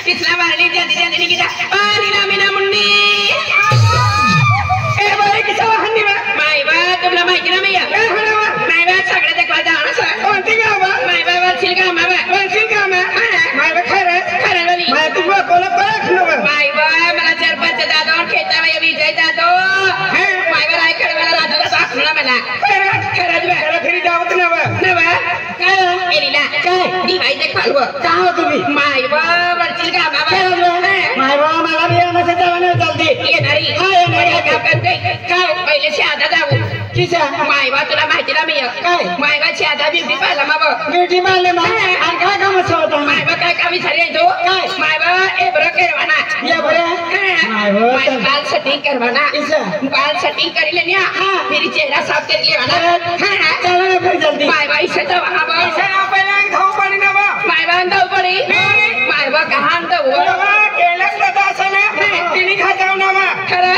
पिछला वाली जल्दी जल्दी निकल जा पानी ना मीना मुन्नी ए बारे किसा वाहनी बा माय बा तुमला माहिती ना मैया माय बा सगळे देखवा जाणं सर कोणती गाव बा माय बा वाचिल गाव मा बा वाचिल गाव मा माय बा खरं वाली माय तू बा कोला परख न माय बा मला चार पाच दादा खेता बाई विजय दादो माय बा राय कडवाला राजू का साखला मला खरंच बा खरं खरी जावत ना बा काय एलीला काय दी बाई देखवा का हो तुम्ही माय बा वाचिल गाव मा बा माय बा मला बी आमचे जावणे जल्दी येणारी हा येणारी का करते काय पहिले शादा जाऊ किसा माय बा तुला माहिती ना मी काय माय बा शादा ब्युटी पाहिला मा बा ब्युटी पाहिला मा आणि काय काम होतं माय बा काय काम विचारले तो काय माय बा ए बरं करवाना या बरं माय बा बाल सेटिंग करवाना किसा बाल सेटिंग करिले न्या मेरी चेहरा साफ कर लेवाना चलो ना फिर जल्दी माय बा इसे तो वहां बा इसे ना पहले खाऊ पानी ना बा माय बा अंदर पड़ी माय बा कहां तो केलक दादा सने तिनी खा जाऊ ना मा खरं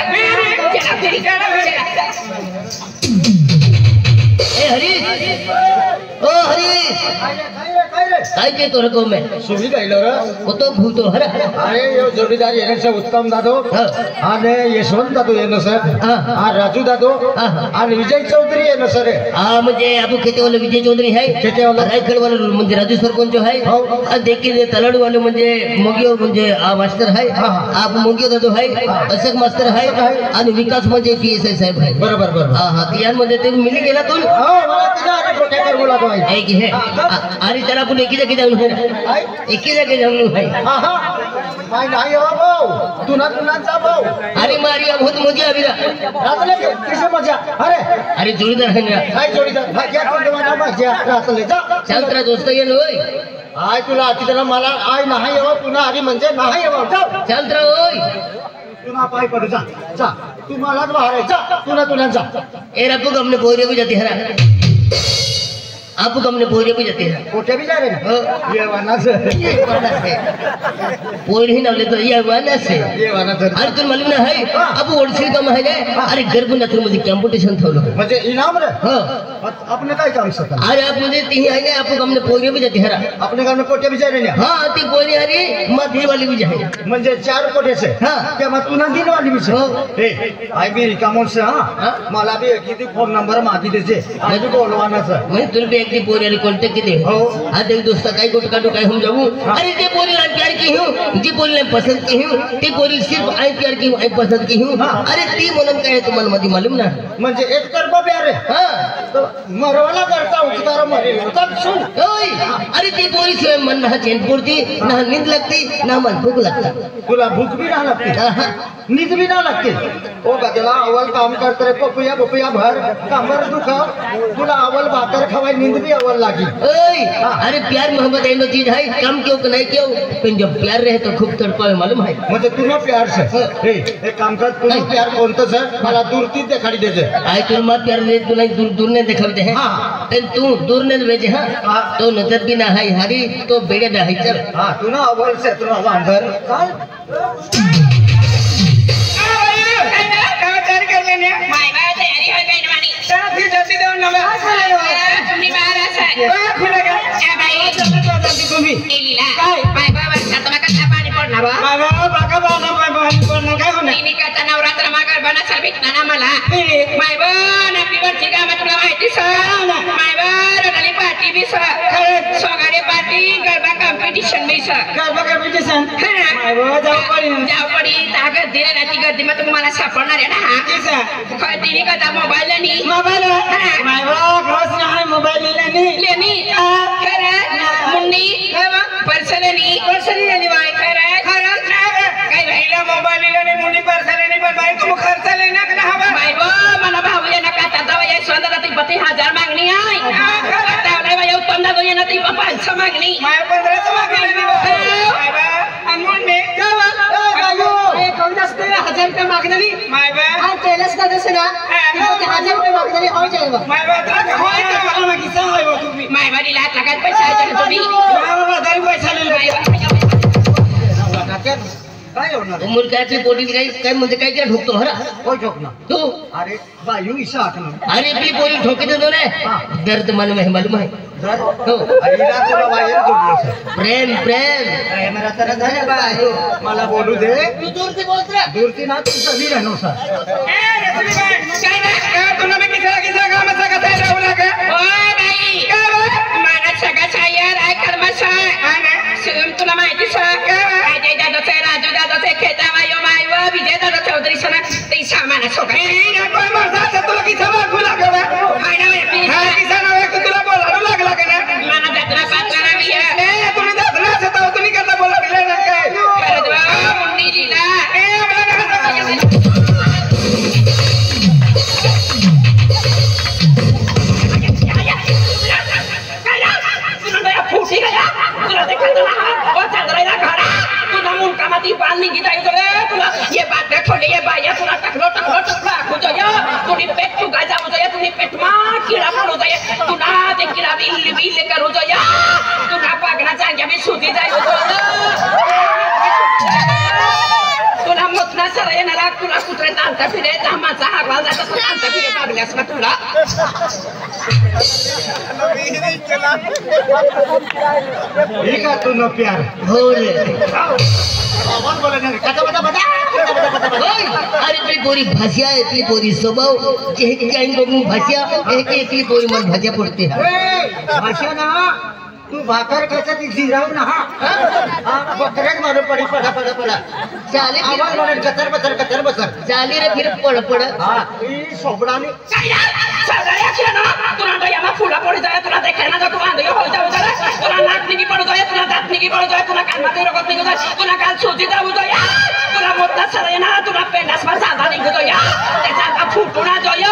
चला तेरी चला ए हरी ओ हरी काय के तोर को में सुभी गाइलो रे वो तो भूतो हर अरे यो जोडीदार येण्याचे उत्तम दादो आणि यशवंत दादो येनो सर आ राजू दादो आणि विजय चौधरी येनो सर हां मुझे आपको खेते वाले विजय चौधरी है खेते वाला रायखड वाले म्हणजे राजू सर कोण जो है और देखिए तलड़ वाले म्हणजे मोगियो म्हणजे मास्टर है आप मोगियो दादो है अशोक मास्टर है आणि विकास म्हणजे पीएसआय साहेब है बरोबर बरोबर हां तियान मध्ये ते मिली गेला तो हो मला तुझा कोठे कर बोला तो है की है अरे त्याला आपण एकी जागी जाऊन है एकी जागी जाऊन है हां हां माय नाही हो भाऊ तुना तुनाचा भाऊ अरे मारिया बहुत मजा आविला रातले किसे मजा अरे जोडीदार है ना काय जोडीदार भाग्या तुझा मजा रातले जा चल तेरा दोस्त येईल होय आय तुला तिला मला आय नाही हो पुन्हा अरे म्हणजे नाही हो जा चल तेरा होय तुना पाय पड जा जा तू मलाच बाहेर जा तुना जा ए रब्बू हमने बोरिया भी जाती है आपको हमने बोरिया भी जाती है कोठे भी जा रहे हैं ये वाना से पोर ही नवले तो ये वाना से अरे तुम मालूम ना है अब ओडसिल का है अरे गर्भ नथुर मुझे कंपटीशन थोलो म्हणजे इनाम रे हां अपने काय काम सकता अरे आप मुझे ती है ना आपको हमने पोरिया भी जाती है अपने घर में कोठे भी जा रहे हैं हां ती पोरी हरी मधी वाली भी जाए म्हणजे 4 कोठे से हां क्या मत तुना दिन वाली भी से ए आई भी कामों से हां मला भी किती फोन नंबर मागी देजे आज बोलवाना सर मैं तुल पे एक पोरी वाली कांटेक्ट की दे हो आज एक दोस्त काय गोट काटो काय हम जाऊं अरे ते पोरी ला प्यार की हूं जी पोरी ला पसंद की हूं ती पोरी सिर्फ आई प्यार की आई पसंद की हूं अरे ती म्हणून काय तुम्हाला मधी मालूम ना म्हणजे एक कर प्यार है हां तो मरवाला करता उतारा मरे तब सुन ओए अरे ती पोरी से मन ना चैन पूर्ति ना नींद लगती ना मन भूख लगता तुला भूख भी ना लगती नींद भी ना लगती ओ गजला अवल काम करते रे पपुया भर कमर दुखा तुला अवल भाकर खवाय नींद भी अवल लागी ओए अरे प्यार मोहब्बत ऐनो चीज है कम क्यों नहीं क्यों पण जब प्यार रहे तो खूब तड़पावे मालूम है म्हणजे तुला प्यार से ए एक काम कर तुला प्यार कोणतं सर मला दूरती देखाडी देजे आई तुम मत प्यार ले तू नहीं दूर दूर ने दिखाते हैं हां तू दूर ने भेजे हां तो नजर भी ना है हरी तो बेड़े ना है चल हां तू ना अवल से तू ना अंदर चल कामचार कर लेने माय बा तयारी हो गई नवानी चलो फिर जल्दी दो नंबर तुम्ही महाराज है फिर लगा ए भाई जल्दी तुम्ही एलीला काय माय बा वर्षात मका पाणी पडणार बा माय बा बाका बाना माय बा पडणार काय होणार तिने का नवरात्र मागर बना सर्विस ना मला माय बा नक्की वर्षी का तुला माहिती सर माय बा रडाली पार्टी भी सर सोगाडे पार्टी गरबा कॉम्पिटिशन भी सर गरबा कॉम्पिटिशन माय बा जाऊ पडी ताकद दिले ना ती गर्दी मग तुम्हाला सापडणार आहे ना हा तिने का मोबाईल आणि मोबाईल माय बा खरंच नाही मोबाईल लेनी खरं मुन्नी पर्सनली बाय खरं काय राहिला मोबाईल लेने मुन्नी पर्सनली पण बाई तुम खर्च लेना का हवा माय बा मला भाऊ या नका आता या स्वतःला ती 25000 मागणी आहे आता बाई उत्तम दादा या ती 500 मागणी माय 1500 मागणी माय बा अनमुन्नी कौन दसते 1000 रुपये मागणी माय बा हां केलस का दस ना 1000 रुपये मागणी हो जाएगा माय बा होय का मला मागी सांगाय बा तुम्ही माय बा दिला लाखात पैसा आहे तुम्ही बाबा 1000 पैसा ले माय बा काय होणार मुलगाची पोटी काय म्हणजे काय काय ठोकतो हरा कोण ठोकणार तू अरे बायू इसा आखणार अरे आपली पोरी ठोकी देतो ना दर्द मालूम आहे जर हो आईला तुला बाहेर जोडलं सर प्रेम प्रेम मेरा तर झालं बायू मला बोलू दे तू दूरची बोलत दूरची ना तू कधी राहणार सर काय ना तुला मी किसा कामाचा कसा राहू लागा ओ बाई मला सगळं सायर आहे कर्मसा तुला माहिती अजय दादाचे राजू दादाचे खेतावा यो मायव विजय दादा चौधरी सना ते सामान तुला किसा मागू लागला किसा नाव तुला बोलायला लागला का ना मला जत्रा पात्र मी तुम्ही जत्रा असता तुम्ही कसं बोलायला ना काय मुंडी दिला फुटी गया तुला देखा ओ चंद्राला घरा तुला मुंडकामाती बाल निघी जायचं रे तुला ये बाटल्या खोले ये बाया तुला टकलो आखू जाय तुनी पेट फुगा जाऊ जाय तुनी पेटमा किडा पडू जाय तुला ते किडा बिल करू जाय तुला पागना चांगल्या मी सुधी जाय तुला मोठना सर येणार तुला कुत्रे तांता फिरे धामाचा हागवा जात असं तांता फिरे पागल्यास का तुला ठीक आहे तू न प्यार हो रे आवाज बोला ना अरे आपली पोरी भाषा आपली पोरी स्वभाव काही बघून भाषा एकली पोरी मला भाज्या पडते भाषा ना तू भाकर खायचा ती जिराव ना बकऱ्यात मारून पडी पडा चाले आवाज म्हणून कतर बसर चाली रे फिर पड सोबडाने तुला याला फुला पडी जाय तुला देखायला जातो बांधयो हो जाऊ जरा तुला नाक निघी पडू जाय तुला दात निघी पडू जाय तुला कानमध्ये रगत निघू जाय तुला काल सोजी जाऊ जाय तुला मोठा सर तुला पेंडास मा साधा निघू जाय त्याचा फुटूना जाय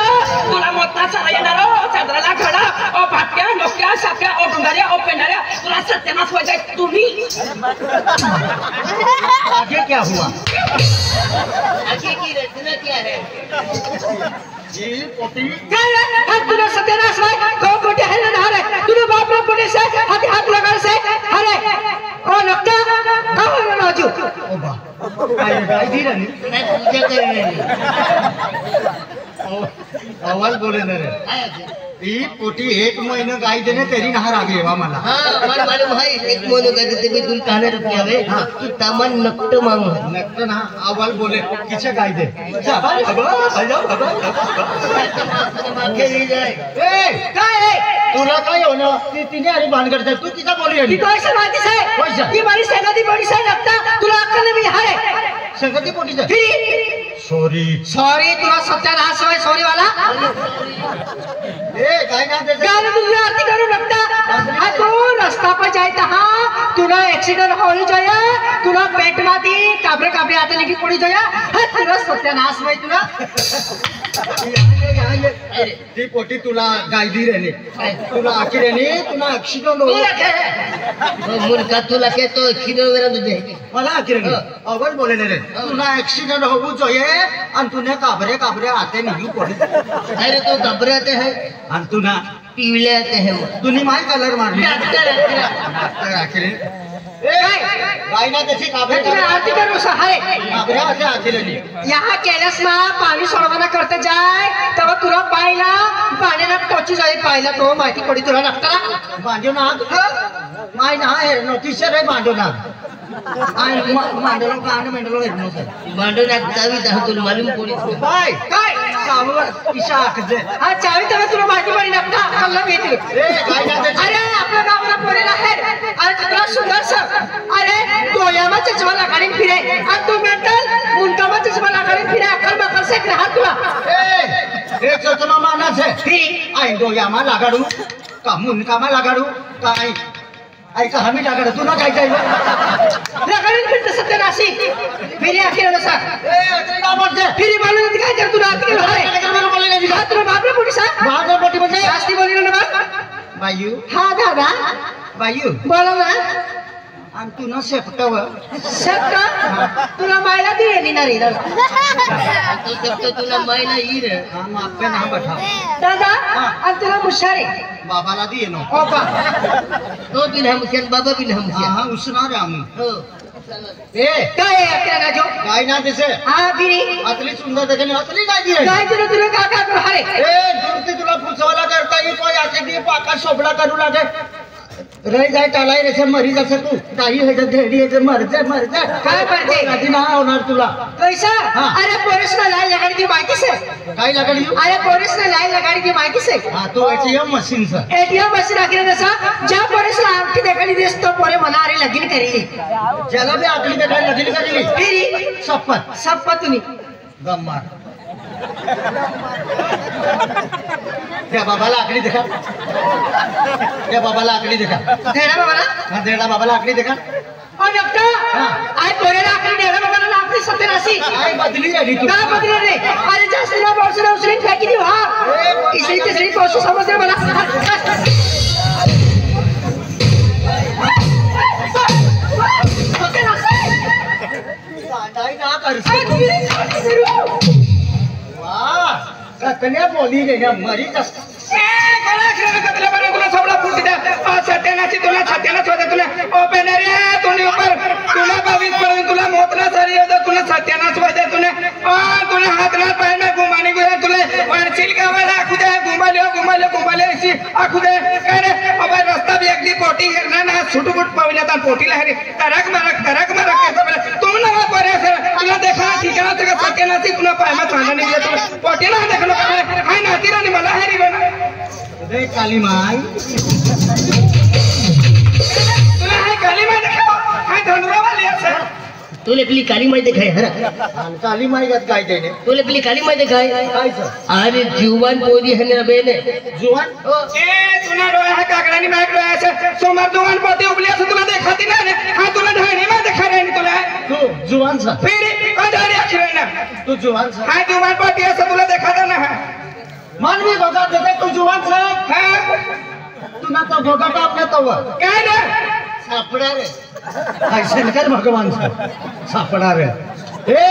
तुला मोठा सर येणार चंद्राला घडा ओ भाटक्या नोक्या साक्या ओ डुंगाऱ्या ओ पेंडाऱ्या तुला सत्यानाश हो जाय तुम्ही आगे क्या हुआ आगे की रचना क्या है जी पोती तुला सत्यानाश कौन पोटे है ना हरे तुला बाप रे पोटे से हाथ लगा से हरे ओ लगता कौन है राजू ओ बा काय दी रानी मैं पूजा कर आवाज बोले ना रे ती पोटी 1 महीना गाय देने तेरी नहा आगे वा मला हाँ मला मालूम है एक मोनो कहते थे भी तुम कहने रखी हवे तू तमन नक्त मांग नक्त ना आवाज बोले किसे गाय दे मागे ले जाए ए काय तुला काय होणार ती तिने अरे भानगड जाय तू किसा बोली ती कैसे माहिती से ती बड़ी संगती बड़ी से लगता तुला अक्कल नाही आहे संगती पोटी जा सॉरी तुला सत्यानाश होय सॉरी वाला ए काय ना दे गाने तुझे आरती करू लगता हा तू रस्ता पर जायता हा तुला एक्सीडेंट होई जाया तुला पेट माती काबरे आता निघी पडी जाया हा तुला सत्यानाश होय तुला ती पोटी तुला गाय दी रहने तुला आखी रहने तुला एक्सीडेंट हो मुर्गा तुला के तो खिरो वेरा तुझे मला आखी रहने आवाज बोले रे तुला एक्सीडेंट होऊ જોઈએ आणि तुने काबरे आते निघू पडी अरे तो घबराते हैं आणि तुना पीवले आते हैं तुनी माय कलर मारली डॉक्टर आखी गाय ना त्याची काबरे आरती करू सहाय काबरे आते आखी रहने यहाँ कैलास मा पाणी सोडवाना करते जाय तेव्हा तुला पाहिला पाण्याला टोची जाईल पाहिला तो माहिती पडी तुला लागता बांधो ना माय ना हे नोटीसर आहे बांधो ना आणि मांडलो कान मेंडलो हेरनो सर बांडो नागतावी ता तुला मालूम पडी काय चाववर किशा आखजे हा चावी तेव्हा तुला माहिती पडी लागता कल्ला भेटली ए गाय ना अरे आपल्या गावाला पोरेला आहे अरे तुला सुंदर सर अरे डोळ्यामा चष्मा लागाडी फिरे आणि तू मेंटल मुंडकामा चष्मा लागाडी फिरे अक्कल बकल से ग्रह तुला ए चचमा मानस है फिरी आई डोळ्यामा लागाडू का मुंडकामा लागाडू काय ऐका हमी लागाडू तुला काय काय लगाडी फिरते सत्यानाशी फिरी अखेर सर ए ते का बोलते फिरी बोलून काय कर तुला आरती आहे तुला बापरे पोटी सा बाजार पोटी म्हणजे जास्ती बोलली ना बा बायू हा दादा बायू बोला ना आणि तू ना शेपटाव सबका तुला मायला दे नी ना रे तो सबका तुला मायला ही रे हम आपका नाम बैठा दादा आणि तुला मुशारे बाबाला दिए नो ओपा तो बिन हम से बाबा बिन हम से हां उसना रे हम हो ए काय आहे आपल्या गाजो काय ना दिसे हा बिरी अतली सुंदर देखने अतली काय दिए काय तुला का कर हारे ए दूर तुला पुछवाला करता ही कोई आके दिए पाका सोबडा करू लागे रही जाए टालाई रे मरी जसे तू काही हे धेडी हे मर जा काय मरते राजी ना होणार तुला कैसा हाँ। अरे पोलिस ने लाइन लगाड़ी की माइकी से काय लागली अरे पोलिस ने लाइन लगाड़ी की माइकी से हां तो एटीएम मशीन से एटीएम मशीन आखिर जसा ज्या पोलिस ला आंखी देखली दिस तो पोरे मला अरे लगीन करेली ज्याला बी आकली देखायला लगीन करेली फिरी सप्पत तुम्ही गम्मार त्या बाबाला आकडी देखा त्या बाबाला आकडी देखा धेडा बाबाला हां देडा बाबाला आकडी देखा ओ डॉक्टर आय पोरेला आखरी धेडा बाबाला आखरी सत्यनाशी काय बदली आली तू का बदले रे अरे जास्तीला बॉक्सला उसरी फेकी दी हा इसरी तिसरी कोशिश समझ मला नाही ना कर वाह कन्या बोली रे या मरी कस मला खेळ कतले बने तुला सबडा फुट दे सत्यानाशी तुला सत्यानाश होते तुला ओपन रे तुने ऊपर तुला 22 पर तुला मोतना सारी होता तुला सत्यानाश होते तुने तुला हाथ ना पैर में घुमाने को तुला वारसिल का वाला खुदे घुमाले ऐसी खुदे अरे अब रास्ता भी एक दी पोटी करना ना छुटपुट पावला ता पोटी लहरी करक मरक कैसे तुम ना परे से तुला देखा ठिकाना से सत्यानाशी तुला पाय में थाना नहीं दिया तुला पोटी ना देखलो हाय नाती रानी मला हरी बना रे काली माई तुला हाय काली माई देखो हाय धनुरा वाली আছে तुले पली काली माई दिखाई हरा काली माई गत काय देने तुले पली काली माई दिखाई काय सर अरे जुवान पोरी है ना बेने जुवान ए तुला डोळा हा काकडानी माग डोळा আছে सोमर दुवान पोती उबली আছে तुला देखाती ना हा तुला ढाणी मा देखा रे तुला तू जुवान सा फिर अंधारी अक्षर ना तू जुवान सा हा दुवान पोती আছে तुला देखाता ना मानवी बघा देते तू जुवान सा हा तू ना तो भोगाटा आपने तो काय ना सापडा रे काय शंकर भगवान सा सापडा रे ए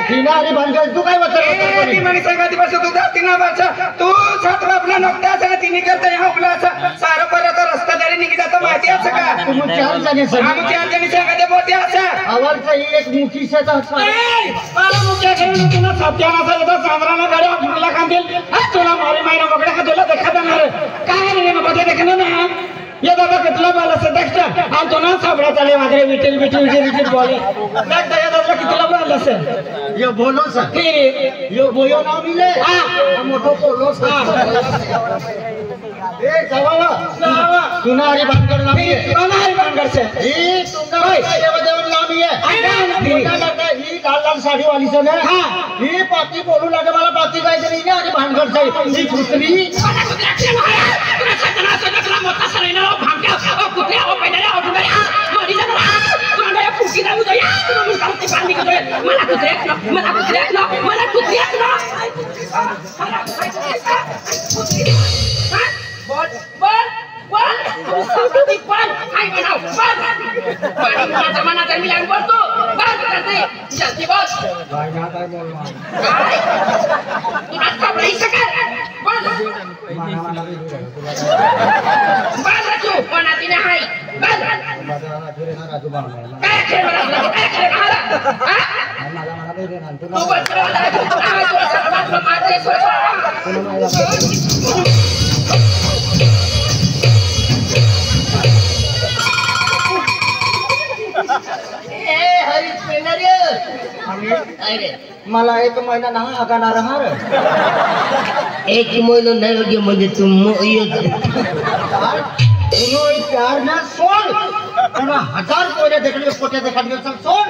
किनारी बनकर तू काय ए ती मनी संगाती बस तू जाती ना बस तू छात्र आपला नोकटा आहे तिने करता यहाँ उबला सारा परत रस्ता दारी निघी जाता माहिती आहे का तू चार जणी सर आम चार जणी संगाते पोती आहे आवाज ही एक मुखी से था मला मुख्य घेऊन तुला सत्यानाचा येतो चांद्राला गाडी आपल्याला कांदेल तुला मारी मायना बगडा का तुला देखा जाणार काय रे मग बघे देखणं ना ये दादा कितला बाला से देखता हम तो ना साबड़ा चले मादरे विटिल बोले देख दया दादा कितला बाला से ये बोलो सा फिर ये बोयो ना मिले हां मोटो बोलो सा ए जावा तुम्हारी बानगढ़ नाम है हमारी बानगढ़ से ये तुमका देवदेव नाम है मोटा लड़का ही लाल साड़ी वाली से ना हां ये पाती बोलू लगे वाला पाती काय तरी ना अरे बानगढ़ से ये पुतली मोटा सरेना भांग्या ओ कुत्रे ओ पेडरा ओ डुबया मरी जातो तुला या फुकी दाऊ दे या तुला मी करते पाणी करते मला कुत्रे बोल सावटी पण काय बनाव पण माझा मनाचा मिलान बोलतो बात करते जल्दी बोल काय ना काय बोलवा तू नाचता नाही सकर बोल बाल तू कोणाची नाही बाल काय खेळ तू बस मला एक महिना ना आगाना रहा रे एक महिना नहीं हो गया मुझे तुम ये प्यार में सोल ना 1000 कोरे देखने पोटे देखने सब सोल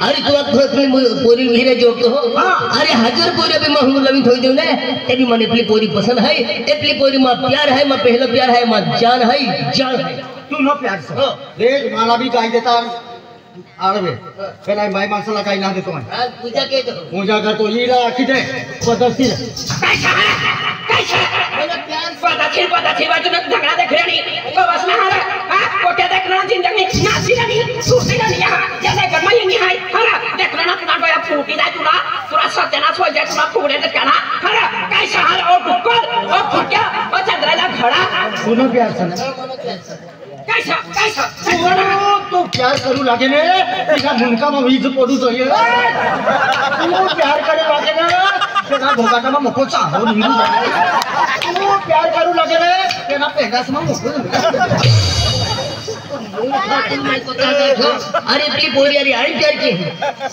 अरे तू अपनी पूरी हीरे जोड़ते हो अरे 1000 पूरे भी महंग लवी थोई दो ने ते भी मने अपनी पूरी पसंद है अपनी पूरी मां प्यार है मां पहला प्यार है मां जान है तू नो प्यार से देख माला भी गाय देता आड़वे पहला भाई माणसाला काही ना देतो आज पूजा के तो पूजा का तो हीरा किते पदस्ती काय मला प्यार पदाची आखिर पता थी बाजू में झगड़ा देख रही तो बस ना हरा हां कोटे देख रहा जिंदगी नासी नहीं सूती नहीं यहां जैसे घर में यही है हरा देख रहा ना गया फूटी जाए तुरा सत्यनाश हो जाए तुरा फूले देख ना हरा कैसा हाल और कुकर और फुटिया और चंद्रला घड़ा सुनो प्यार से कैसा कैसा तो प्यार करू लागे ने तिला मुनका में वीज पडू જોઈએ तू प्यार करे लागे ने तेना भोगाटा में मोको चाहो नीरू तू प्यार करू लागे ने तेना पेगास में मोको अरे प्ली पोरी अरे आई प्यार की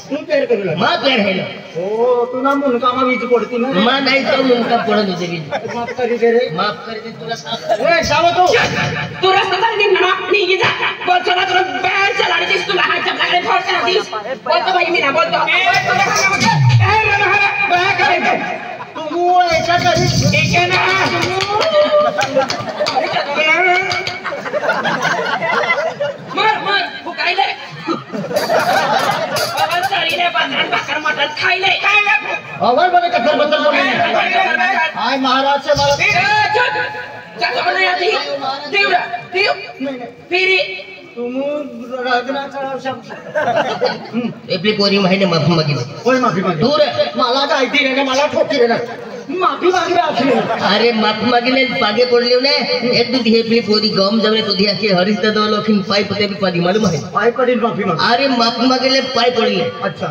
तू प्यार करू लागे मां प्यार है ना ओ तू ना मुनका में वीज पडती ना मां नहीं तो मुनका पडत होते भी माफ करी दे रे माफ कर दे तुला साफ ए सावो तू तू रास्ता नहीं ना नहीं जा बोल चला तुला बैल चलाने दिस तुला हात चपलाकडे फोड करा दिस बोलतो भाई मी ना बोलतो ए रे बा करे तू ऐसा करी ठीक है ना मार फुकाइले बाबा शरीरे बंधन भाकर मटन खाइले अवर बने कथर बतर बोले आय महाराज से मारा चल बोले आती देव फिरी तुम राजना चढाव शब्द एप्ली पोरी माहिने माफी मागितली कोई माफी मागे दूर मला गायती रे मला ठोकी रे माफी मागे आखिर अरे माफी मागिले पागे पडले ने एक दिन हेपली पोरी गम जवळे तो दिया के हरीश दादा लोखिन पाय पते भी पादी मालूम है पाय पडील माफी मागे अरे माफी मागिले पाय पडले अच्छा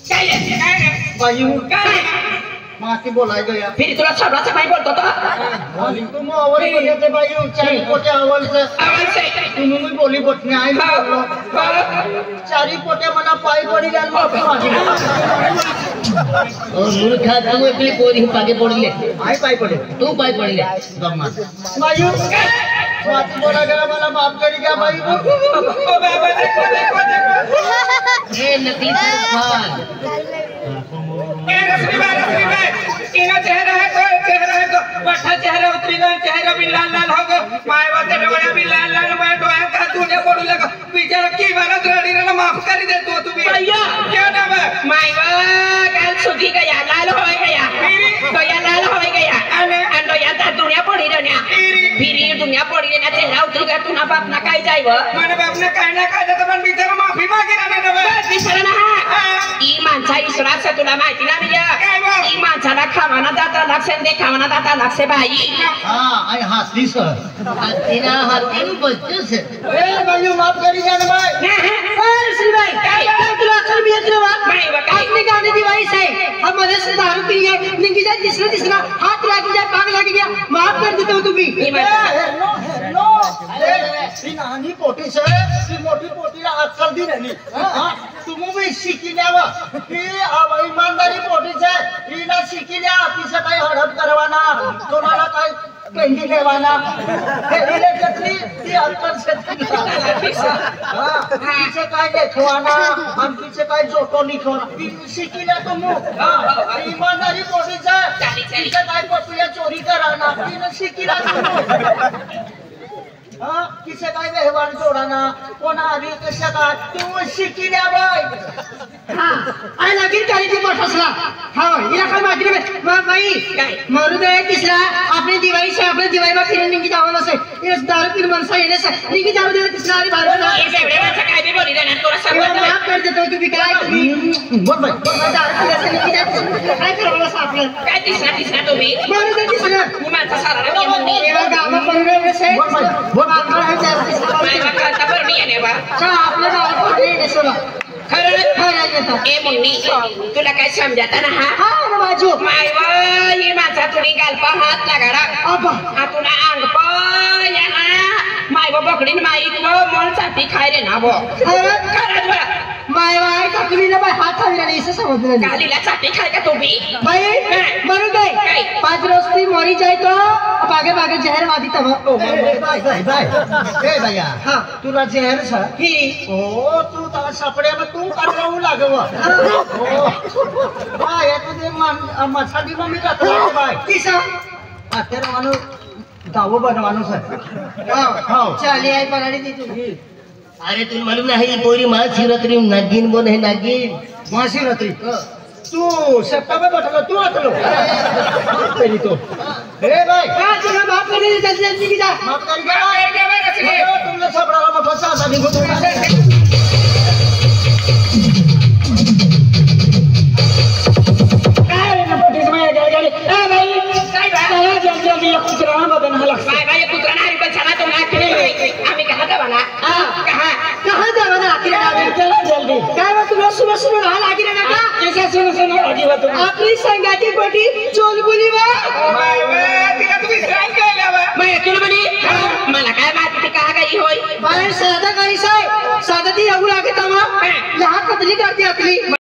काय बायू काय माती बोलाय गया फिर तुला सगळाचा काय बोलतो तो बोली तुम अवर बोलते बायू चारी पोटे अवर से आवाज से तुम मी बोली बटने आई बोललो चारी पोटे मना पाय पडी गेल माफी मागे और मूर्खा तू एप्ली पोरी पागे पडले आई पाय पडे तू पाय पडले गम्मा बायू माती बोला गया मला माफ करी गया बायू ओ बाबा देखो ए नकली खान ए रश्मि भाई इना चेहरा है तो बट्टा चेहरा उतरी गया चेहरा भी लाल लाल हो गया माय बाते डोळ्या भी लाल लाल मैं डोळ्या का तुझे बोलू लगा बिचारा की बारा रडी रे माफ कर दे तू भैया क्या नाम है माय काल सुधी गया लाल हो गया तो या लाल हो गया आणि या ता दुनिया पडी रण्या फिरी दुनिया पडी रण्या चेहरा उतरी गया तू ना बाप ना काय जाय व मन बाप ना काय ना काय तर पण बिचारा माफी मागे ना बिचारा ना ई माणसा इसराच तुला माहिती ना भैया ई माणसाला खावाना दाता लागसे देखावाना दाता लागसे बाई हां आई हसली सर तिना हातीन बच्चस ए बायू माफ करी गया ना भाई श्री भाई काय तुला अकल भी येत वा नाही वा काय आपली गाणी दिवाळी आहे हम मध्ये से दारू पी गए निंगी जाए तीसरा हाथ लाग गया पाग लाग गया माफ कर देते हो तुम्ही नो ती नानी पोटी से ती मोठी पोटीला अक्कल दी नाही हां तुम्ही भी शिकिल्यावा ती ईमानदारी पोटी से ही ना शिकिल्या तिसे काही हडप करवाना कोणाला काय पेंडी ठेवाना हेरीले चटणी ती अक्कल से हां तिचे काय देखवाना आणि तिचे काय जोटो लिखवाना ती शिकिल्या तुम्ही हां ईमानदारी पोटी से तिचे काय पपिया चोरी कराना तिने शिकिल्या तुम्ही हां किसे काय व्यवहार जोडाना कोणा आधी कशा काय तू शिकिल्या बाय हां आई लगीन करी ती मोठसला हां या काय माहिती नाही बाई काय मारू दे तिसरा आपली दिवाळी से आपली दिवाळी में फिर निंगी जावं नसे ये दारू पीर मनसा येणे से निंगी जाऊ दे तिसरा आणि बाहेर ना ये बेवडे माणसं काय बी बोली ना तुला सांगतो माफ कर देतो तुम्ही काय तुम्ही बोल बाय दारू पीर से निंगी जाऊ काय करावं असं आपलं काय तिसरा तुम्ही मारू दे तिसरा तू माझा सारा रे म्हणली एवा गावा पडले से बोल आपल्या गावात नेसवा ए मुन्नी तुला काय समजता ना हा बाजू माय ये माझा तुनी गालपा हात लगाडा हा तुला अंग पाय माय बकडीन माईक मन चाटी खाय रे ना बो खरंच बा माय वाय ककलीला बाय हात हल्ला नाही असं समजलं गालीला चाटी खाय का तुम्ही बाई मरू दे 5 रोज ती मरी जाय तो बागे बागे जहर वादी तब बाय ए भैया हां तुला जहर छ ही ओ तू ता सापड्या में तू करवू लागव ओ बाय तुझे मसाली मम्मी का बाय किसा आता मानो दावो बनवानो सर हां चली आई बनाडी दी तुम्ही अरे तुला मालूम नाही पोरी महाशिवरात्री नागिन बोल है नागिन महाशिवरात्री तू सप्ताह में बैठलो तू आतलो पहली तो ए भाई तुला माफ कर दे जल्दी की जा माफ कर दे तुमने सबराला मोठा सासा निघून काय रे पोटीस माया गाडी ए भाई काय बा जल्दी ये कुत्रा बदन हला भाई ये कुत्रा नाही पण छाना तो ना केले आम्ही कहां जावाना कहां जावाना आखिर जल्दी काय बा तुला सुबह सुबह हाल आखिर ना का कैसा सुनो आगी बा तुम आपली संगाती पोटी चोलबुली बा तिला तुम्ही सांग केला बा मैं चोलबुली मला काय माहिती का गई होय बाहेर साधा काही साय साधा ती अगुला के तमा लहा कतली करती आतली